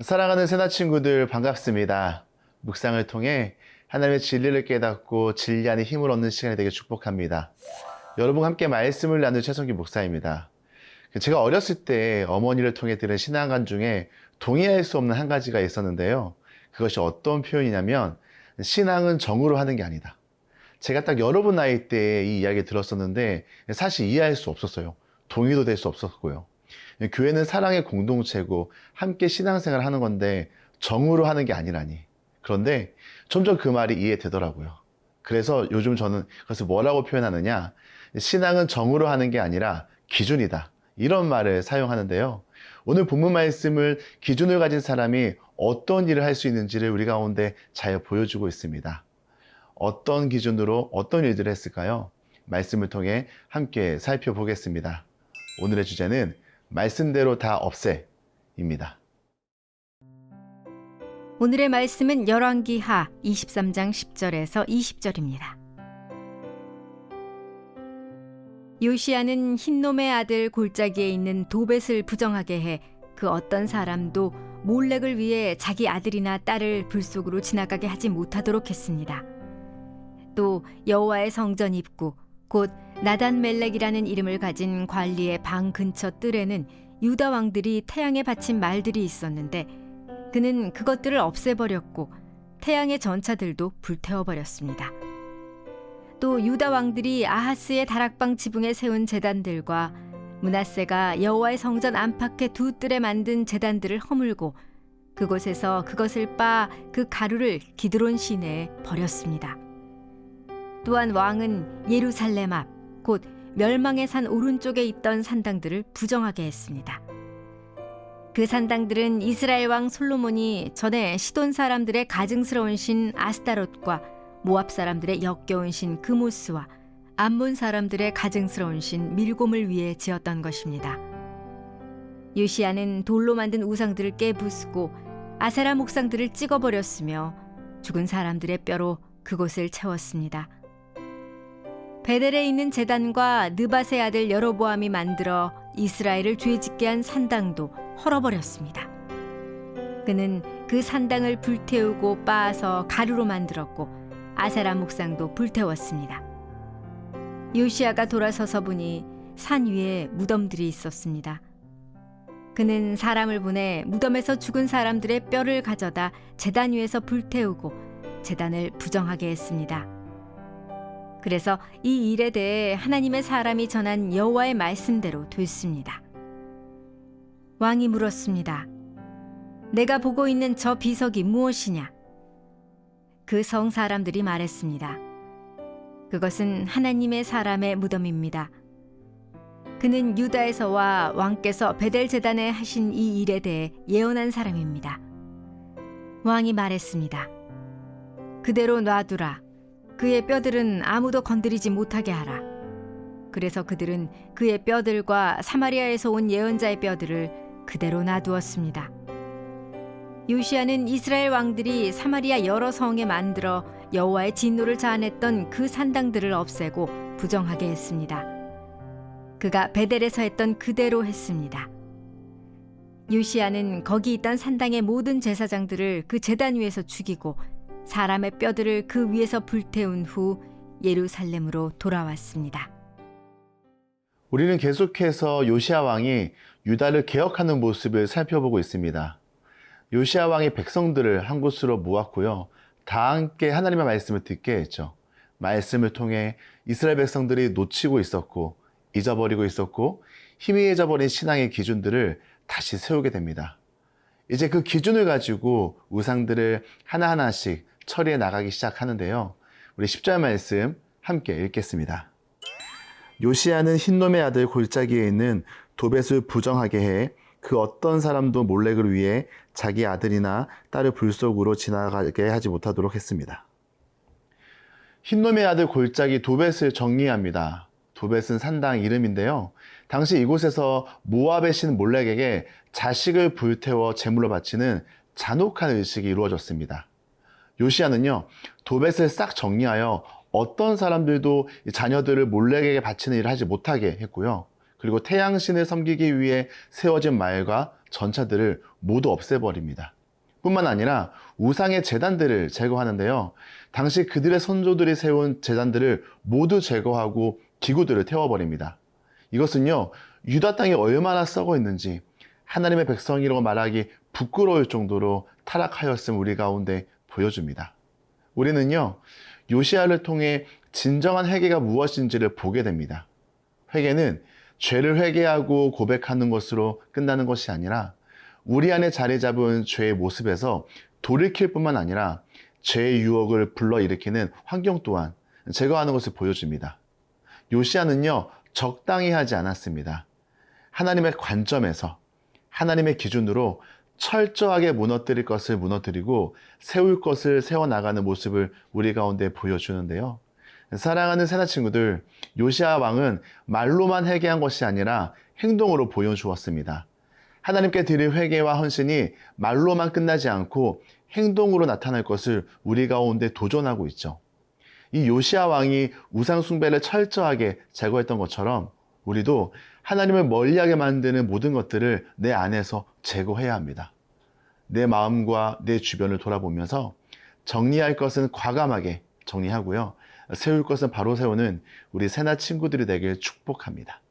사랑하는 새나 친구들 반갑습니다. 묵상을 통해 하나님의 진리를 깨닫고 진리 안에 힘을 얻는 시간이 되게 축복합니다. 여러분과 함께 말씀을 나눌 최성기 목사입니다. 제가 어렸을 때 어머니를 통해 들은 신앙관 중에 동의할 수 없는 한 가지가 있었는데요. 그것이 어떤 표현이냐면 신앙은 정으로 하는 게 아니다. 제가 딱 여러분 나이 때 이 이야기 들었었는데 사실 이해할 수 없었어요. 동의도 될 수 없었고요. 교회는 사랑의 공동체고 함께 신앙생활을 하는 건데 정으로 하는 게 아니라니. 그런데 점점 그 말이 이해되더라고요. 그래서 요즘 저는 그것을 뭐라고 표현하느냐. 신앙은 정으로 하는 게 아니라 기준이다. 이런 말을 사용하는데요. 오늘 본문 말씀을 기준을 가진 사람이 어떤 일을 할 수 있는지를 우리 가운데 잘 보여주고 있습니다. 어떤 기준으로 어떤 일들을 했을까요? 말씀을 통해 함께 살펴보겠습니다. 오늘의 주제는 말씀대로 다 없애입니다. 오늘의 말씀은 열왕기하 23장 10절에서 20절입니다. 요시야는 흰놈의 아들 골짜기에 있는 도벳을 부정하게 해 그 어떤 사람도 몰렉을 위해 자기 아들이나 딸을 불 속으로 지나가게 하지 못하도록 했습니다. 또 여호와의 성전 입구 곧 나단멜렉이라는 이름을 가진 관리의 방 근처 뜰에는 유다 왕들이 태양에 바친 말들이 있었는데 그는 그것들을 없애버렸고 태양의 전차들도 불태워버렸습니다. 또 유다 왕들이 아하스의 다락방 지붕에 세운 제단들과 므낫세가 여호와의 성전 안팎의 두 뜰에 만든 제단들을 허물고 그곳에서 그것을 빻아 그 가루를 기드론 시내에 버렸습니다. 또한 왕은 예루살렘 앞 곧 멸망의 산 오른쪽에 있던 산당들을 부정하게 했습니다. 그 산당들은 이스라엘 왕 솔로몬이 전에 시돈 사람들의 가증스러운 신 아스타롯과 모압 사람들의 역겨운 신 그모스와 암몬 사람들의 가증스러운 신 밀곰을 위해 지었던 것입니다. 요시야는 돌로 만든 우상들을 깨부수고 아세라 목상들을 찍어버렸으며 죽은 사람들의 뼈로 그곳을 채웠습니다. 베델에 있는 제단과 느밧의 아들 여로보암이 만들어 이스라엘을 죄짓게 한 산당도 헐어버렸습니다. 그는 그 산당을 불태우고 빻아서 가루로 만들었고 아세라 목상도 불태웠습니다. 요시야가 돌아서서 보니 산 위에 무덤들이 있었습니다. 그는 사람을 보내 무덤에서 죽은 사람들의 뼈를 가져다 제단 위에서 불태우고 제단을 부정하게 했습니다. 그래서 이 일에 대해 하나님의 사람이 전한 여호와의 말씀대로 됐습니다. 왕이 물었습니다. 내가 보고 있는 저 비석이 무엇이냐? 그 성 사람들이 말했습니다. 그것은 하나님의 사람의 무덤입니다. 그는 유다에서와 왕께서 베델 제단에 하신 이 일에 대해 예언한 사람입니다. 왕이 말했습니다. 그대로 놔두라. 그의 뼈들은 아무도 건드리지 못하게 하라. 그래서 그들은 그의 뼈들과 사마리아에서 온 예언자의 뼈들을 그대로 놔두었습니다. 요시야는 이스라엘 왕들이 사마리아 여러 성에 만들어 여호와의 진노를 자아냈던 그 산당들을 없애고 부정하게 했습니다. 그가 베델에서 했던 그대로 했습니다. 요시야는 거기 있던 산당의 모든 제사장들을 그 제단 위에서 죽이고 사람의 뼈들을 그 위에서 불태운 후 예루살렘으로 돌아왔습니다. 우리는 계속해서 요시야 왕이 유다를 개혁하는 모습을 살펴보고 있습니다. 요시야 왕이 백성들을 한 곳으로 모았고요. 다 함께 하나님의 말씀을 듣게 했죠. 말씀을 통해 이스라엘 백성들이 놓치고 있었고 잊어버리고 있었고 희미해져버린 신앙의 기준들을 다시 세우게 됩니다. 이제 그 기준을 가지고 우상들을 하나하나씩 처리해 나가기 시작하는데요. 우리 10절 말씀 함께 읽겠습니다. 요시야는 흰놈의 아들 골짜기에 있는 도벳을 부정하게 해 그 어떤 사람도 몰렉을 위해 자기 아들이나 딸을 불 속으로 지나가게 하지 못하도록 했습니다. 흰놈의 아들 골짜기 도벳을 정리합니다. 도벳은 산당 이름인데요. 당시 이곳에서 모압의 신 몰렉에게 자식을 불태워 제물로 바치는 잔혹한 의식이 이루어졌습니다. 요시야는요, 도벳을 싹 정리하여 어떤 사람들도 자녀들을 몰렉에게 바치는 일을 하지 못하게 했고요. 그리고 태양신을 섬기기 위해 세워진 말과 전차들을 모두 없애버립니다. 뿐만 아니라 우상의 제단들을 제거하는데요. 당시 그들의 선조들이 세운 제단들을 모두 제거하고 기구들을 태워버립니다. 이것은요, 유다 땅이 얼마나 썩어 있는지 하나님의 백성이라고 말하기 부끄러울 정도로 타락하였음 우리 가운데 보여줍니다. 우리는요, 요시야를 통해 진정한 회개가 무엇인지를 보게 됩니다. 회개는 죄를 회개하고 고백하는 것으로 끝나는 것이 아니라 우리 안에 자리 잡은 죄의 모습에서 돌이킬 뿐만 아니라 죄의 유혹을 불러일으키는 환경 또한 제거하는 것을 보여줍니다. 요시야는요, 적당히 하지 않았습니다. 하나님의 관점에서, 하나님의 기준으로 철저하게 무너뜨릴 것을 무너뜨리고 세울 것을 세워나가는 모습을 우리 가운데 보여주는데요. 사랑하는 새나 친구들, 요시야 왕은 말로만 회개한 것이 아니라 행동으로 보여주었습니다. 하나님께 드릴 회개와 헌신이 말로만 끝나지 않고 행동으로 나타날 것을 우리 가운데 도전하고 있죠. 이 요시야 왕이 우상 숭배를 철저하게 제거했던 것처럼 우리도 하나님을 멀리하게 만드는 모든 것들을 내 안에서 제거해야 합니다. 내 마음과 내 주변을 돌아보면서 정리할 것은 과감하게 정리하고요. 세울 것은 바로 세우는 우리 새나 친구들이 되길 축복합니다.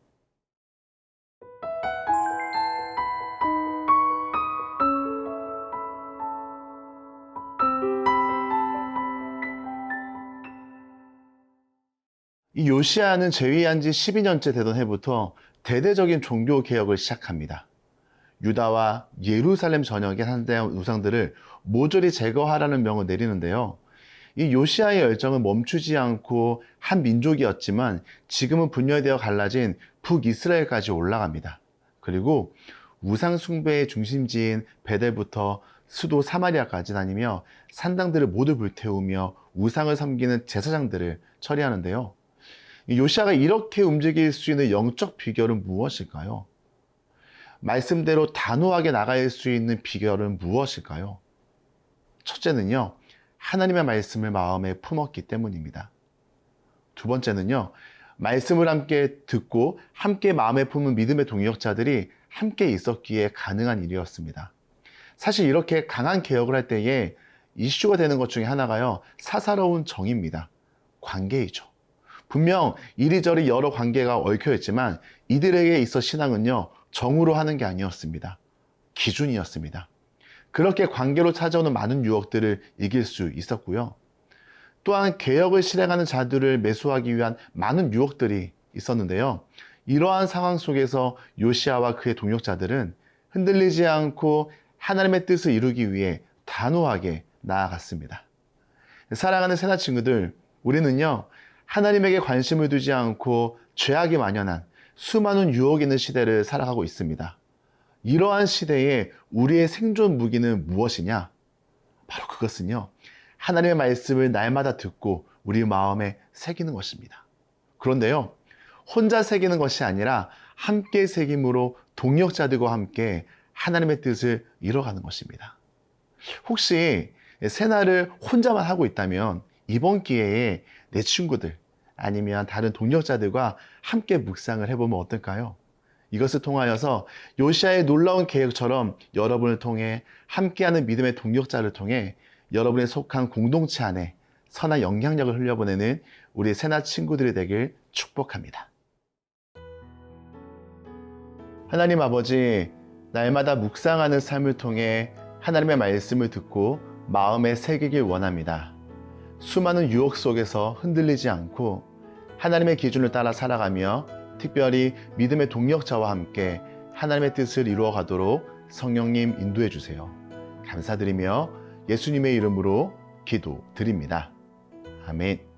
이 요시야는 재위한 지 12년째 되던 해부터 대대적인 종교 개혁을 시작합니다. 유다와 예루살렘 전역의 한대한 우상들을 모조리 제거하라는 명을 내리는데요. 이 요시야의 열정은 멈추지 않고 한 민족이었지만 지금은 분열되어 갈라진 북이스라엘까지 올라갑니다. 그리고 우상 숭배의 중심지인 베델부터 수도 사마리아까지 다니며 산당들을 모두 불태우며 우상을 섬기는 제사장들을 처리하는데요. 이 요시야가 이렇게 움직일 수 있는 영적 비결은 무엇일까요? 말씀대로 단호하게 나갈 수 있는 비결은 무엇일까요? 첫째는요, 하나님의 말씀을 마음에 품었기 때문입니다. 두 번째는요, 말씀을 함께 듣고 함께 마음에 품은 믿음의 동역자들이 함께 있었기에 가능한 일이었습니다. 사실 이렇게 강한 개혁을 할 때에 이슈가 되는 것 중에 하나가요, 사사로운 정입니다. 관계이죠. 분명 이리저리 여러 관계가 얽혀 있지만 이들에게 있어 신앙은요, 정으로 하는 게 아니었습니다. 기준이었습니다. 그렇게 관계로 찾아오는 많은 유혹들을 이길 수 있었고요. 또한 개혁을 실행하는 자들을 매수하기 위한 많은 유혹들이 있었는데요. 이러한 상황 속에서 요시야와 그의 동역자들은 흔들리지 않고 하나님의 뜻을 이루기 위해 단호하게 나아갔습니다. 사랑하는 새나 친구들, 우리는요, 하나님에게 관심을 두지 않고 죄악이 만연한 수많은 유혹이 있는 시대를 살아가고 있습니다. 이러한 시대에 우리의 생존 무기는 무엇이냐? 바로 그것은요, 하나님의 말씀을 날마다 듣고 우리 마음에 새기는 것입니다. 그런데요, 혼자 새기는 것이 아니라 함께 새김으로 동역자들과 함께 하나님의 뜻을 이뤄가는 것입니다. 혹시 새나를 혼자만 하고 있다면 이번 기회에 내 친구들 아니면 다른 동역자들과 함께 묵상을 해보면 어떨까요? 이것을 통하여서 요시야의 놀라운 계획처럼 여러분을 통해 함께하는 믿음의 동역자를 통해 여러분의 속한 공동체 안에 선한 영향력을 흘려보내는 우리 새나 친구들이 되길 축복합니다. 하나님 아버지, 날마다 묵상하는 삶을 통해 하나님의 말씀을 듣고 마음에 새기길 원합니다. 수많은 유혹 속에서 흔들리지 않고 하나님의 기준을 따라 살아가며 특별히 믿음의 동역자와 함께 하나님의 뜻을 이루어 가도록 성령님 인도해 주세요. 감사드리며 예수님의 이름으로 기도드립니다. 아멘.